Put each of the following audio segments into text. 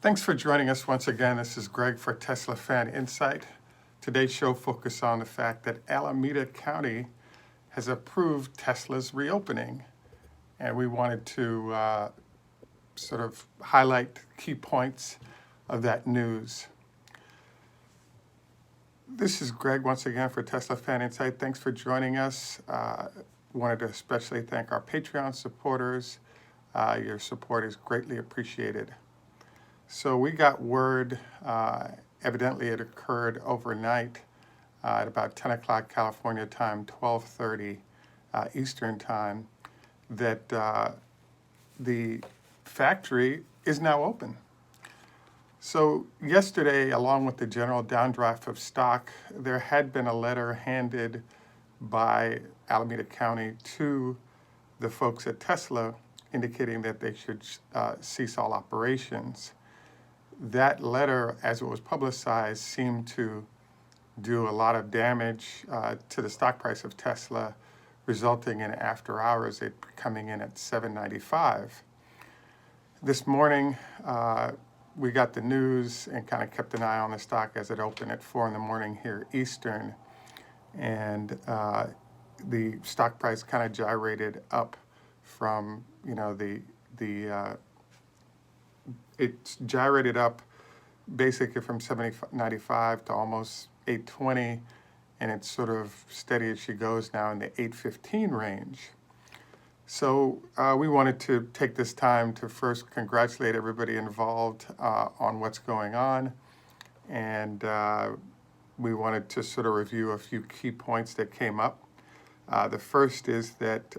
Thanks for joining us once again. This is Greg for Teslafaninsight. Today's show focuses on the fact that Alameda County has approved Tesla's reopening. And we wanted to sort of highlight key points of that news. This is Greg once again for Teslafaninsight. Thanks for joining us. Wanted to especially thank our Patreon supporters. Your support is greatly appreciated. So we got word, evidently it occurred overnight at about 10 o'clock California time, 12:30 Eastern time, that the factory is now open. So yesterday, along with the general downdraft of stock, there had been a letter handed by Alameda County to the folks at Tesla indicating that they should cease all operations. That letter, as it was publicized, seemed to do a lot of damage to the stock price of Tesla, resulting in after hours it coming in at $7.95. This morning, we got the news and kind of kept an eye on the stock as it opened at 4 in the morning here Eastern, and the stock price kind of gyrated up from, it gyrated up basically from $7.95 to almost $8.20, and it's sort of steady as she goes now in the $8.15 range. So we wanted to take this time to first congratulate everybody involved on what's going on, and we wanted to sort of review a few key points that came up. The first is that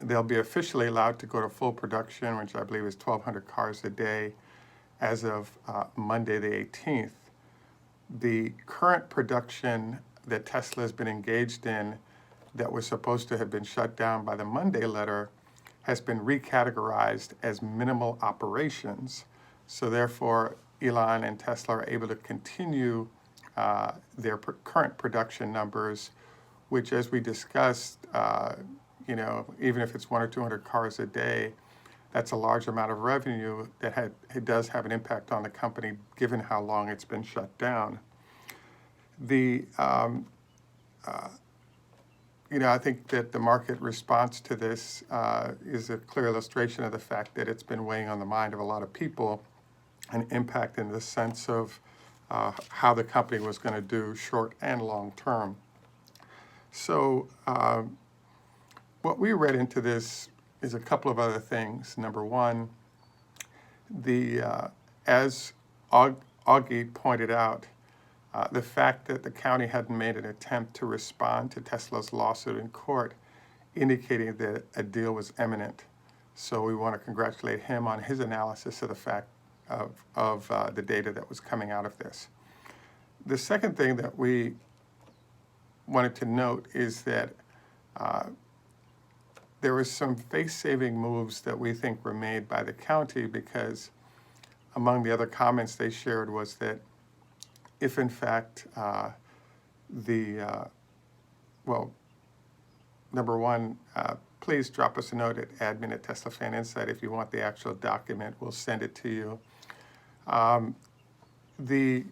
they'll be officially allowed to go to full production, which I believe is 1,200 cars a day, as of Monday the 18th. The current production that Tesla has been engaged in that was supposed to have been shut down by the Monday letter has been recategorized as minimal operations. So therefore, Elon and Tesla are able to continue their current production numbers, which, as we discussed, even if it's 100 or 200 cars a day, that's a large amount of revenue that it does have an impact on the company, given how long it's been shut down. I think that the market response to this is a clear illustration of the fact that it's been weighing on the mind of a lot of people, an impact in the sense of how the company was going to do short and long term. So what we read into this is a couple of other things. Number one, as Augie pointed out, the fact that the county hadn't made an attempt to respond to Tesla's lawsuit in court indicating that a deal was imminent. So we want to congratulate him on his analysis of the fact of the data that was coming out of this. The second thing that we wanted to note is that there were some face-saving moves that we think were made by the county, because among the other comments they shared was that if in fact number one, please drop us a note at admin@Teslafaninsight if you want the actual document. We'll send it to you. The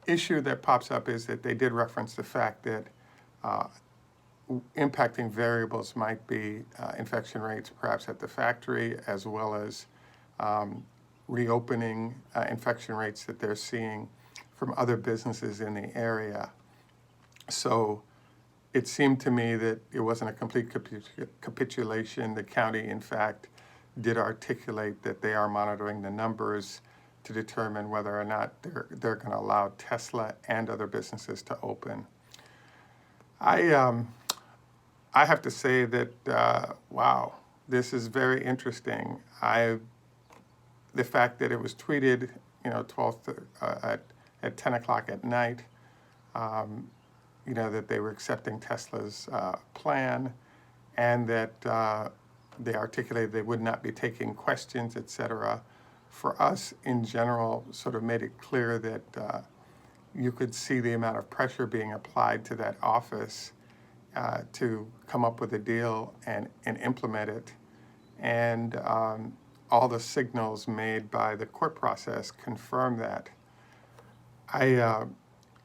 issue that pops up is that they did reference the fact that impacting variables might be infection rates perhaps at the factory, as well as reopening infection rates that they're seeing from other businesses in the area. So it seemed to me that it wasn't a complete capitulation. The county, in fact, did articulate that they are monitoring the numbers to determine whether or not they're going to allow Tesla and other businesses to open. I have to say that, wow, this is very interesting. The fact that it was tweeted, at 10 o'clock at night, that they were accepting Tesla's plan, and that they articulated they would not be taking questions, etc. For us, in general, sort of made it clear that you could see the amount of pressure being applied to that office to come up with a deal and implement it. And all the signals made by the court process confirm that. I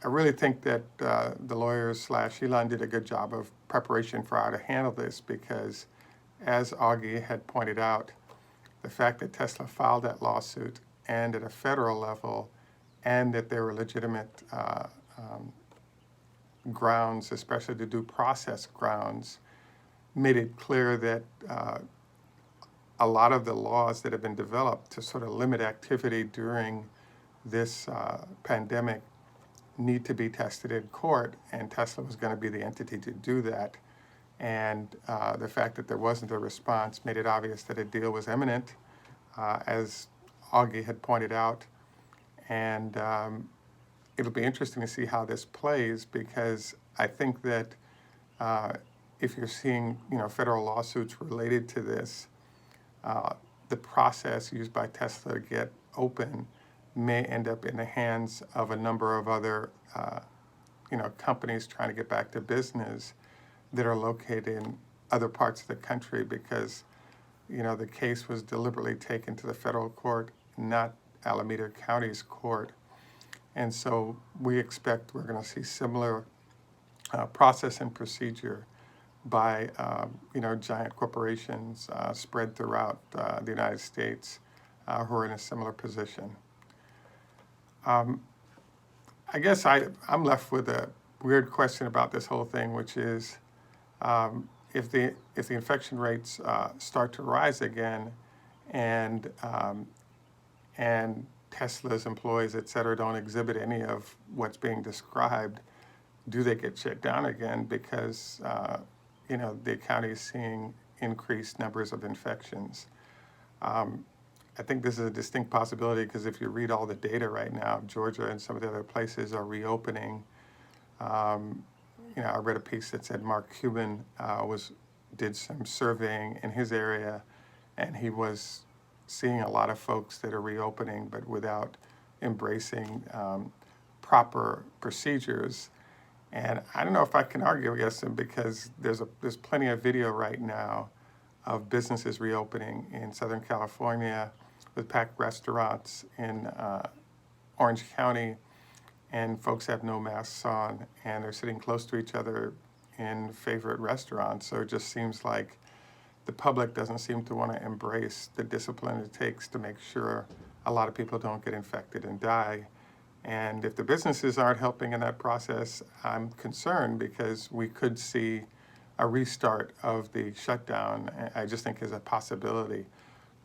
really think that the lawyers / Elon did a good job of preparation for how to handle this because, as Augie had pointed out, the fact that Tesla filed that lawsuit and at a federal level, and that there were legitimate grounds, especially the due process grounds, made it clear that a lot of the laws that have been developed to sort of limit activity during this pandemic need to be tested in court, and Tesla was going to be the entity to do that. And the fact that there wasn't a response made it obvious that a deal was imminent, as Augie had pointed out. And it'll be interesting to see how this plays, because I think that if you're seeing, federal lawsuits related to this, the process used by Tesla to get open may end up in the hands of a number of other, companies trying to get back to business that are located in other parts of the country, because, the case was deliberately taken to the federal court, not Alameda County's court. And so we expect we're going to see similar process and procedure by, giant corporations spread throughout the United States who are in a similar position. I guess I'm left with a weird question about this whole thing, which is if the infection rates start to rise again, and Tesla's employees, et cetera, don't exhibit any of what's being described, do they get shut down again because the county is seeing increased numbers of infections? I think this is a distinct possibility because if you read all the data right now, Georgia and some of the other places are reopening. I read a piece that said Mark Cuban did some surveying in his area, and he was seeing a lot of folks that are reopening, but without embracing proper procedures. And I don't know if I can argue against him, because there's plenty of video right now of businesses reopening in Southern California with packed restaurants in Orange County, and folks have no masks on, and they're sitting close to each other in favorite restaurants. So it just seems like the public doesn't seem to want to embrace the discipline it takes to make sure a lot of people don't get infected and die. And if the businesses aren't helping in that process, I'm concerned, because we could see a restart of the shutdown. I just think is a possibility.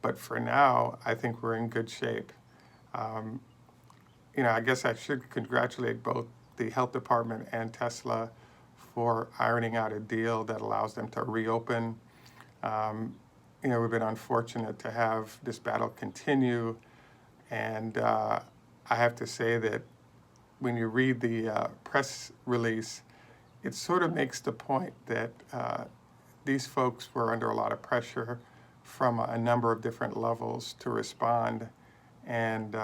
But for now, I think we're in good shape. I guess I should congratulate both the health department and Tesla for ironing out a deal that allows them to reopen. We've been unfortunate to have this battle continue. And I have to say that when you read the press release, it sort of makes the point that these folks were under a lot of pressure from a number of different levels to respond and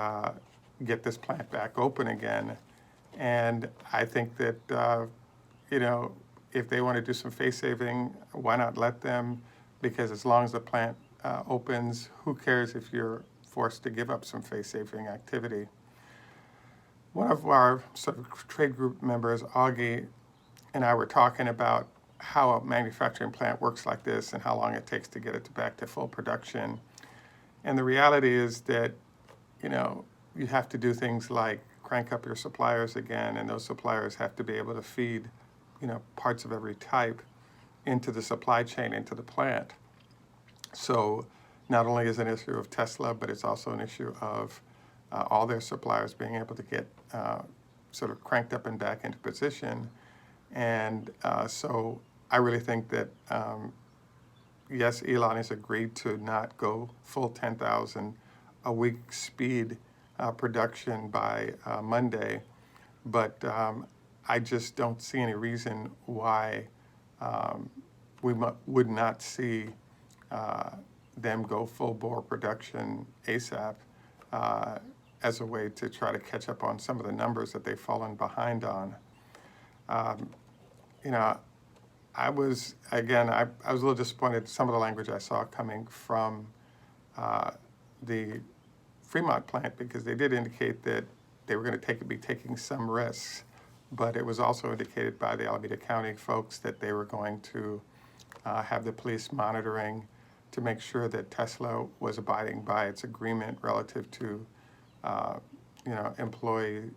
get this plant back open again. And I think that, if they want to do some face saving, why not let them? Because as long as the plant opens, who cares if you're forced to give up some face saving activity? One of our sort of trade group members, Augie, and I were talking about how a manufacturing plant works like this and how long it takes to get it back to full production. And the reality is that, you have to do things like crank up your suppliers again, and those suppliers have to be able to feed, parts of every type into the supply chain, into the plant. So not only is it an issue of Tesla, but it's also an issue of all their suppliers being able to get sort of cranked up and back into position. And so I really think that, yes, Elon has agreed to not go full 10,000 a week speed production by Monday, but I just don't see any reason why we would not see them go full bore production ASAP as a way to try to catch up on some of the numbers that they've fallen behind on. I was a little disappointed some of the language I saw coming from the Fremont plant, because they did indicate that they were going to be taking some risks, but it was also indicated by the Alameda County folks that they were going to have the police monitoring to make sure that Tesla was abiding by its agreement relative to, employee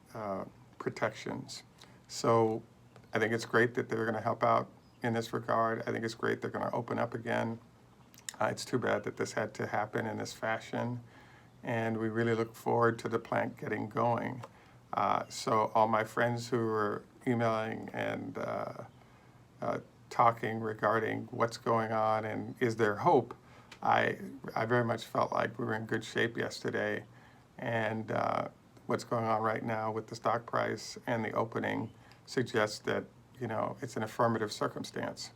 protections. So I think it's great that they're going to help out in this regard. I think it's great they're going to open up again. It's too bad that this had to happen in this fashion, and we really look forward to the plant getting going. So all my friends who are emailing and talking regarding what's going on and is there hope, I very much felt like we were in good shape yesterday, and what's going on right now with the stock price and the opening suggests that, it's an affirmative circumstance.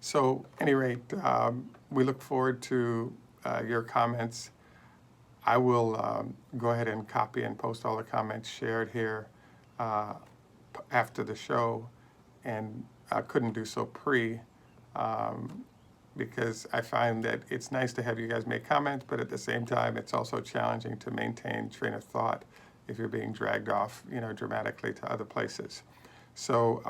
So at any rate, we look forward to your comments. I will go ahead and copy and post all the comments shared here after the show, and I couldn't do so because I find that it's nice to have you guys make comments, but at the same time, it's also challenging to maintain train of thought if you're being dragged off, dramatically to other places. So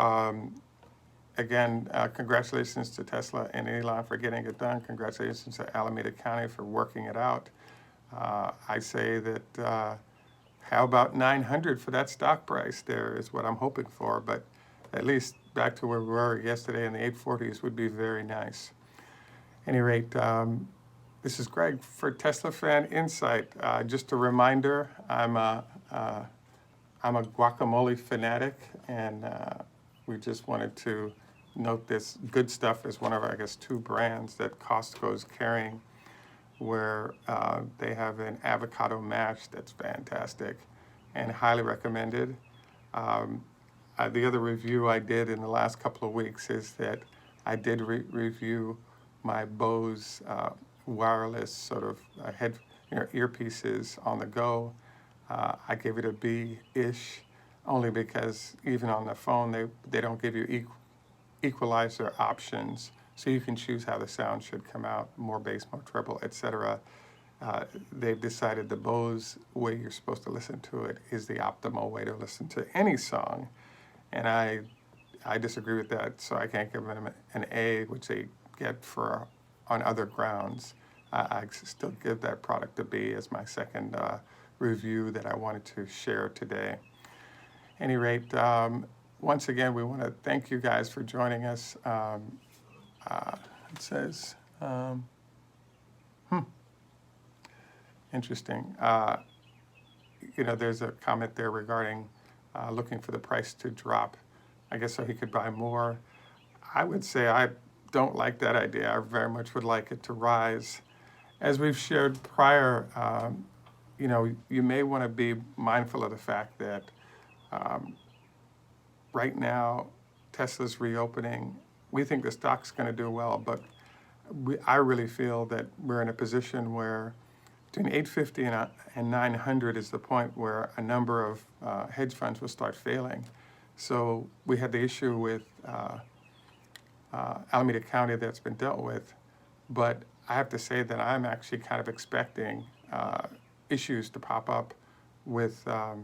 again, congratulations to Tesla and Elon for getting it done. Congratulations to Alameda County for working it out. I say that how about 900 for that stock price there is what I'm hoping for, but at least back to where we were yesterday in the 840s would be very nice. At any rate, this is Greg for Teslafaninsight. Just a reminder, I'm a guacamole fanatic, and we just wanted to note this. Good Stuff is one of, I guess, 2 brands that Costco's carrying, where they have an avocado mash that's fantastic and highly recommended. The other review I did in the last couple of weeks is that I did review my Bose wireless sort of earpieces on the go. I gave it a B-ish, only because even on the phone they don't give you equalizer options, so you can choose how the sound should come out, more bass, more treble, etc. They've decided the Bose way you're supposed to listen to it is the optimal way to listen to any song, and I disagree with that, so I can't give them an A, which they get on other grounds. I still give that product a B as my second review that I wanted to share today. At any rate, once again, we want to thank you guys for joining us. It says, interesting. There's a comment there regarding looking for the price to drop, I guess, so he could buy more. I would say I don't like that idea. I very much would like it to rise. As we've shared prior, you may want to be mindful of the fact that right now, Tesla's reopening. We think the stock's going to do well, but I really feel that we're in a position where between 850 and 900 is the point where a number of hedge funds will start failing. So we had the issue with Alameda County that's been dealt with, but I have to say that I'm actually kind of expecting issues to pop up with the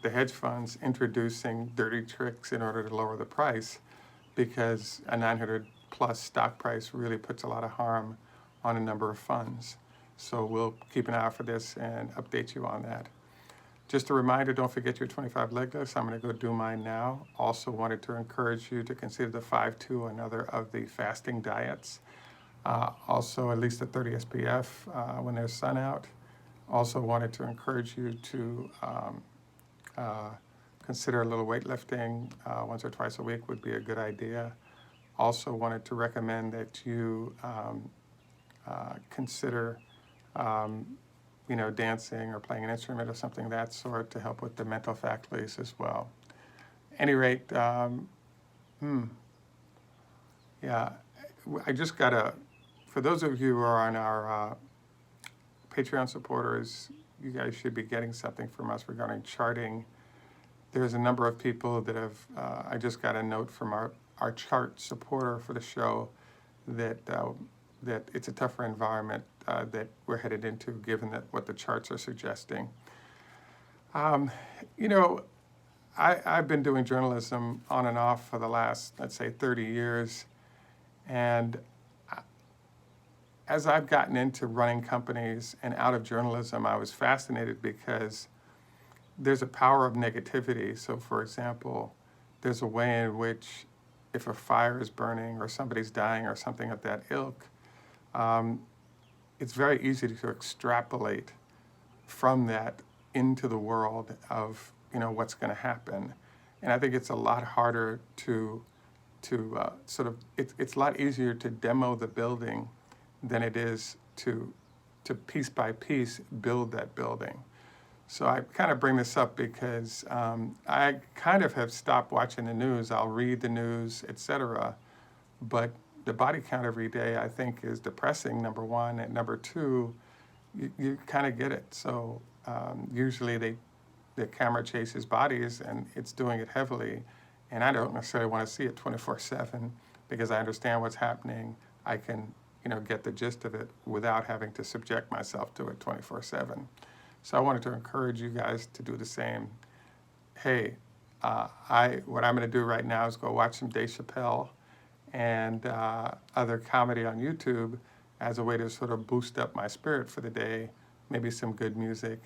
hedge funds introducing dirty tricks in order to lower the price, because a 900 plus stock price really puts a lot of harm on a number of funds. So we'll keep an eye out for this and update you on that. Just a reminder, don't forget your 25 leg lifts. I'm going to go do mine now. Also wanted to encourage you to consider the 5-2, another of the fasting diets. Also at least a 30 SPF when there's sun out. Also wanted to encourage you to consider a little weightlifting once or twice a week would be a good idea. Also wanted to recommend that you consider dancing or playing an instrument or something of that sort to help with the mental faculties as well. At any rate, I just got for those of you who are on our Patreon supporters, you guys should be getting something from us regarding charting. There's a number of people that have, I just got a note from our chart supporter for the show that that it's a tougher environment that we're headed into, given that what the charts are suggesting. You know, I've been doing journalism on and off for the last, let's say, 30 years. And as I've gotten into running companies and out of journalism, I was fascinated because there's a power of negativity. So, for example, there's a way in which if a fire is burning or somebody's dying or something of that ilk, it's very easy to extrapolate from that into the world of, you know, what's going to happen. And I think it's a lot harder to it's a lot easier to demo the building than it is to piece by piece build that building. So I kind of bring this up because I kind of have stopped watching the news. I'll read the news, etc. But the body count every day, I think, is depressing, number one. And number two, you kind of get it. So usually the camera chases bodies, and it's doing it heavily. And I don't necessarily want to see it 24/7 because I understand what's happening. I can, you know, get the gist of it without having to subject myself to it 24/7. So I wanted to encourage you guys to do the same. Hey, what I'm going to do right now is go watch some Dave Chappelle and other comedy on YouTube as a way to sort of boost up my spirit for the day, maybe some good music.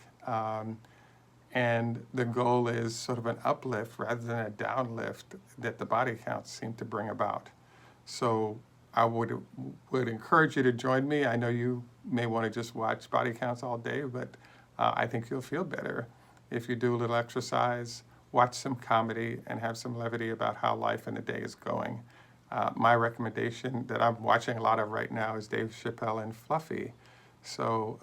And the goal is sort of an uplift rather than a downlift that the body counts seem to bring about. So I would encourage you to join me. I know you may want to just watch body counts all day, but I think you'll feel better if you do a little exercise, watch some comedy, and have some levity about how life in the day is going. My recommendation that I'm watching a lot of right now is Dave Chappelle and Fluffy. So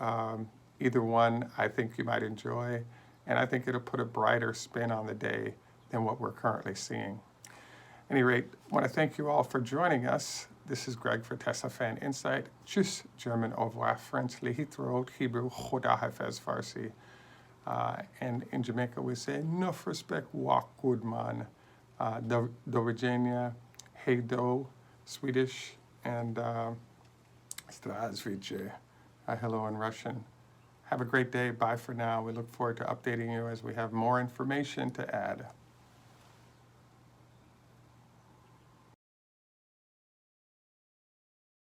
either one I think you might enjoy, and I think it'll put a brighter spin on the day than what we're currently seeing. At any rate, I want to thank you all for joining us. This is Greg for Teslafaninsight. Tschüss, German, au revoir, French, Lehitrot, Hebrew, Choda Hafez, Farsi. And in Jamaica, we say, enough respect, walk good man. Do Virginia, hey do, Swedish, and Zdravstvuyte, hello in Russian. Have a great day. Bye for now. We look forward to updating you as we have more information to add.